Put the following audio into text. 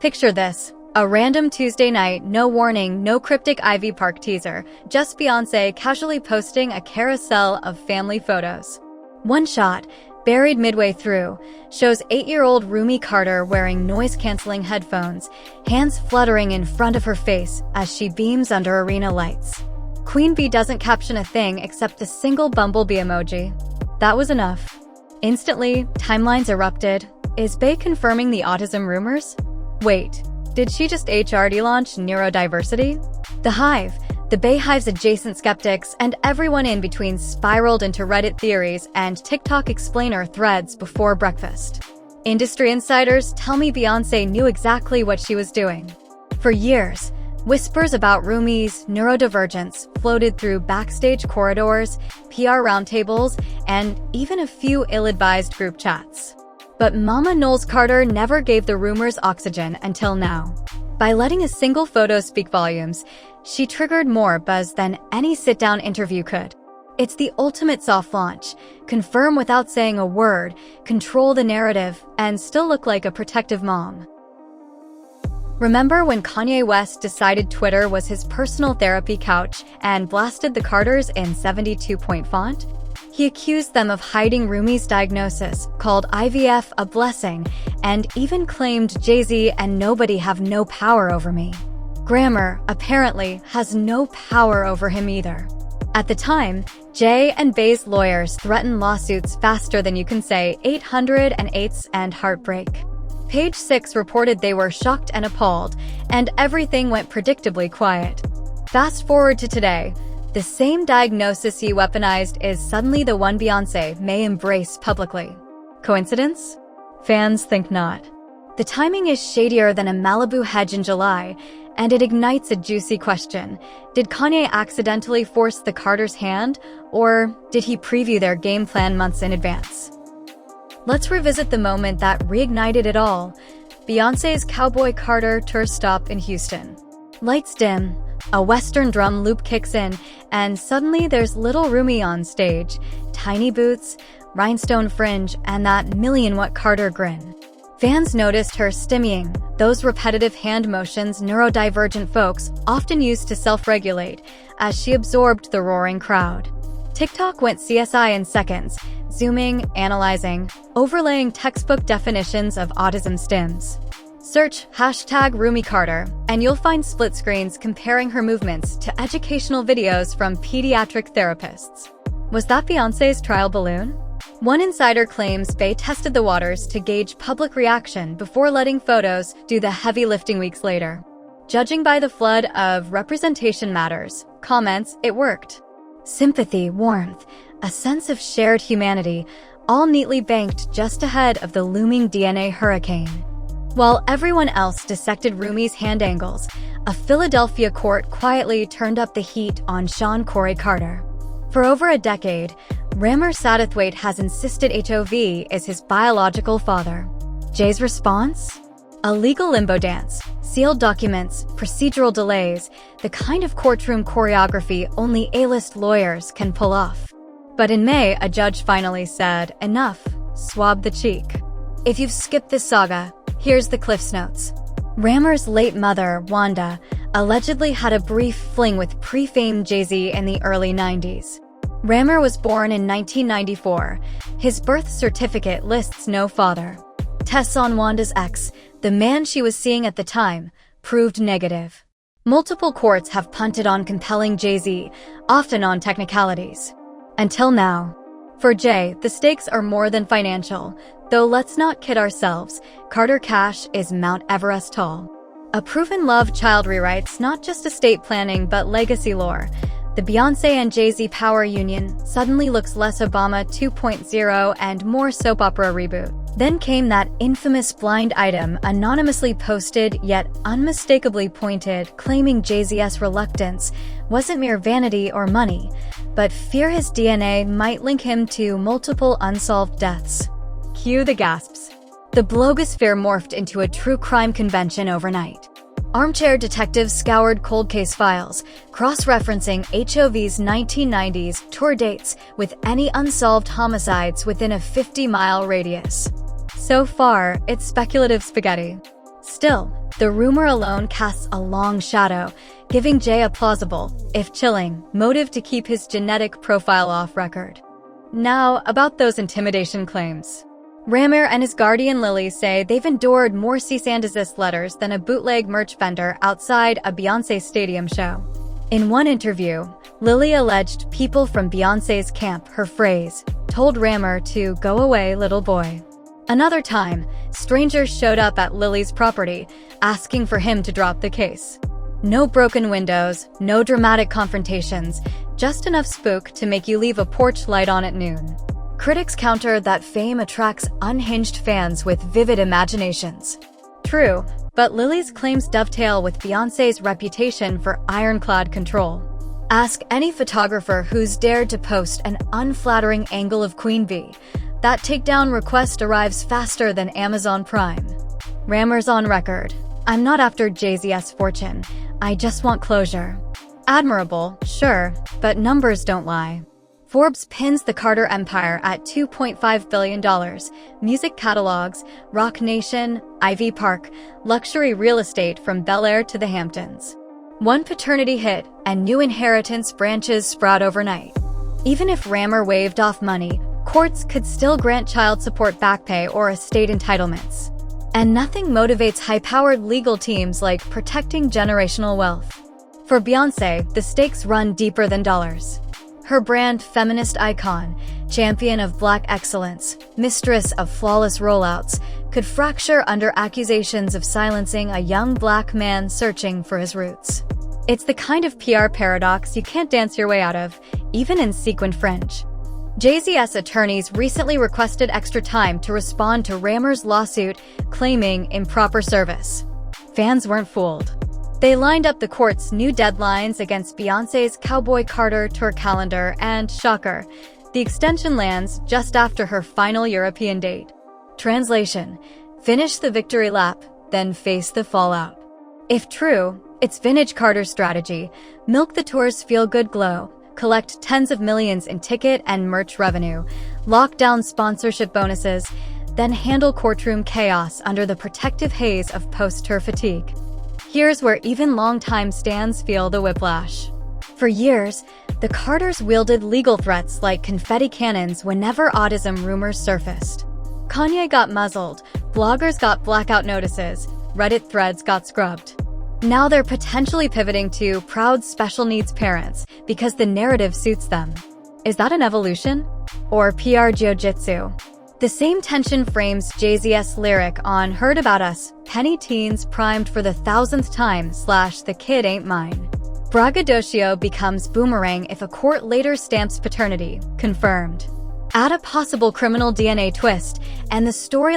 Picture this. A random Tuesday night, no warning, no cryptic Ivy Park teaser, just Beyoncé casually posting a carousel of family photos. One shot, buried midway through, shows 8-year-old Rumi Carter wearing noise-canceling headphones, hands fluttering in front of her face as she beams under arena lights. Queen Bee doesn't caption a thing except the single bumblebee emoji. That was enough. Instantly, timelines erupted. Is Bey confirming the autism rumors? Wait. Did she just HRD launch Neurodiversity? The Hive, the Bayhive's adjacent skeptics, and everyone in between spiraled into Reddit theories and TikTok explainer threads before breakfast. Industry insiders tell me Beyoncé knew exactly what she was doing. For years, whispers about Rumi's neurodivergence floated through backstage corridors, PR roundtables, and even a few ill-advised group chats. But Mama Knowles Carter never gave the rumors oxygen until now. By letting a single photo speak volumes, she triggered more buzz than any sit-down interview could. It's the ultimate soft launch. Confirm without saying a word, control the narrative, and still look like a protective mom. Remember when Kanye West decided Twitter was his personal therapy couch and blasted the Carters in 72-point font? He accused them of hiding Rumi's diagnosis, called IVF a blessing, and even claimed Jay-Z and nobody have no power over me. Grammar, apparently, has no power over him either. At the time, Jay and Bey's lawyers threatened lawsuits faster than you can say 808s and heartbreak. Page 6 reported they were shocked and appalled, and everything went predictably quiet. Fast forward to today. The same diagnosis he weaponized is suddenly the one Beyoncé may embrace publicly. Coincidence? Fans think not. The timing is shadier than a Malibu hedge in July, and it ignites a juicy question. Did Kanye accidentally force the Carters' hand, or did he preview their game plan months in advance? Let's revisit the moment that reignited it all. Beyoncé's Cowboy Carter tour stop in Houston. Lights dim. A Western drum loop kicks in, and suddenly there's little Rumi on stage. Tiny boots, rhinestone fringe, and that million-watt Carter grin. Fans noticed her stimmying, those repetitive hand motions neurodivergent folks often use to self-regulate, as she absorbed the roaring crowd. TikTok went CSI in seconds, zooming, analyzing, overlaying textbook definitions of autism stims. Search #RumiCarter, and you'll find split screens comparing her movements to educational videos from pediatric therapists. Was that Beyoncé's trial balloon? One insider claims Bey tested the waters to gauge public reaction before letting photos do the heavy lifting weeks later. Judging by the flood of "representation matters" comments, it worked. Sympathy, warmth, a sense of shared humanity, all neatly banked just ahead of the looming DNA hurricane. While everyone else dissected Rumi's hand angles, a Philadelphia court quietly turned up the heat on Sean Corey Carter. For over a decade, Rammer Satterthwaite has insisted HOV is his biological father. Jay's response? A legal limbo dance, sealed documents, procedural delays, the kind of courtroom choreography only A-list lawyers can pull off. But in May, a judge finally said, enough, swab the cheek. If you've skipped this saga, here's the Cliff's Notes. Rammer's late mother, Wanda, allegedly had a brief fling with pre-famed Jay-Z in the early 90s. Rammer was born in 1994. His birth certificate lists no father. Tests on Wanda's ex, the man she was seeing at the time, proved negative. Multiple courts have punted on compelling Jay-Z, often on technicalities. Until now. For Jay, the stakes are more than financial. Though let's not kid ourselves, Carter Cash is Mount Everest tall. A proven love child rewrites not just estate planning but legacy lore. The Beyoncé and Jay-Z power union suddenly looks less Obama 2.0 and more soap opera reboot. Then came that infamous blind item anonymously posted yet unmistakably pointed, claiming Jay-Z's reluctance wasn't mere vanity or money, but fear his DNA might link him to multiple unsolved deaths. Cue the gasps. The blogosphere morphed into a true crime convention overnight. Armchair detectives scoured cold case files, cross-referencing HOV's 1990s tour dates with any unsolved homicides within a 50-mile radius. So far, it's speculative spaghetti. Still, the rumor alone casts a long shadow, giving Jay a plausible, if chilling, motive to keep his genetic profile off record. Now, about those intimidation claims. Ramir and his guardian Lily say they've endured more cease and desist letters than a bootleg merch vendor outside a Beyoncé stadium show. In one interview, Lily alleged people from Beyoncé's camp, her phrase, told Ramir to "go away, little boy." Another time, strangers showed up at Lily's property, asking for him to drop the case. No broken windows, no dramatic confrontations, just enough spook to make you leave a porch light on at noon. Critics counter that fame attracts unhinged fans with vivid imaginations. True, but Lily's claims dovetail with Beyoncé's reputation for ironclad control. Ask any photographer who's dared to post an unflattering angle of Queen Bee. That takedown request arrives faster than Amazon Prime. Ramir's on record. "I'm not after Jay-Z's fortune. I just want closure." Admirable, sure, but numbers don't lie. Forbes pins the Carter empire at $2.5 billion. Music catalogs, Rock Nation, Ivy Park, luxury real estate from Bel Air to the Hamptons. One paternity hit, and new inheritance branches sprout overnight. Even if Ramir waived off money, courts could still grant child support back pay or estate entitlements. And nothing motivates high-powered legal teams like protecting generational wealth. For Beyoncé, the stakes run deeper than dollars. Her brand, feminist icon, champion of Black excellence, mistress of flawless rollouts, could fracture under accusations of silencing a young Black man searching for his roots. It's the kind of PR paradox you can't dance your way out of, even in sequined fringe. Jay-Z's attorneys recently requested extra time to respond to Ramir's lawsuit, claiming improper service. Fans weren't fooled. They lined up the court's new deadlines against Beyoncé's Cowboy Carter tour calendar and, shocker, the extension lands just after her final European date. Translation: finish the victory lap, then face the fallout. If true, it's vintage Carter's strategy: milk the tour's feel-good glow, collect tens of millions in ticket and merch revenue, lock down sponsorship bonuses, then handle courtroom chaos under the protective haze of post-tour fatigue. Here's where even longtime stans feel the whiplash. For years, the Carters wielded legal threats like confetti cannons whenever autism rumors surfaced. Kanye got muzzled, bloggers got blackout notices, Reddit threads got scrubbed. Now they're potentially pivoting to proud special needs parents because the narrative suits them. Is that an evolution? Or PR jiu-jitsu? The same tension frames Jay-Z's lyric on "Heard About Us," penny teens primed for the 1,000th time / "the kid ain't mine." Braggadocio becomes boomerang if a court later stamps paternity, confirmed. Add a possible criminal DNA twist, and the story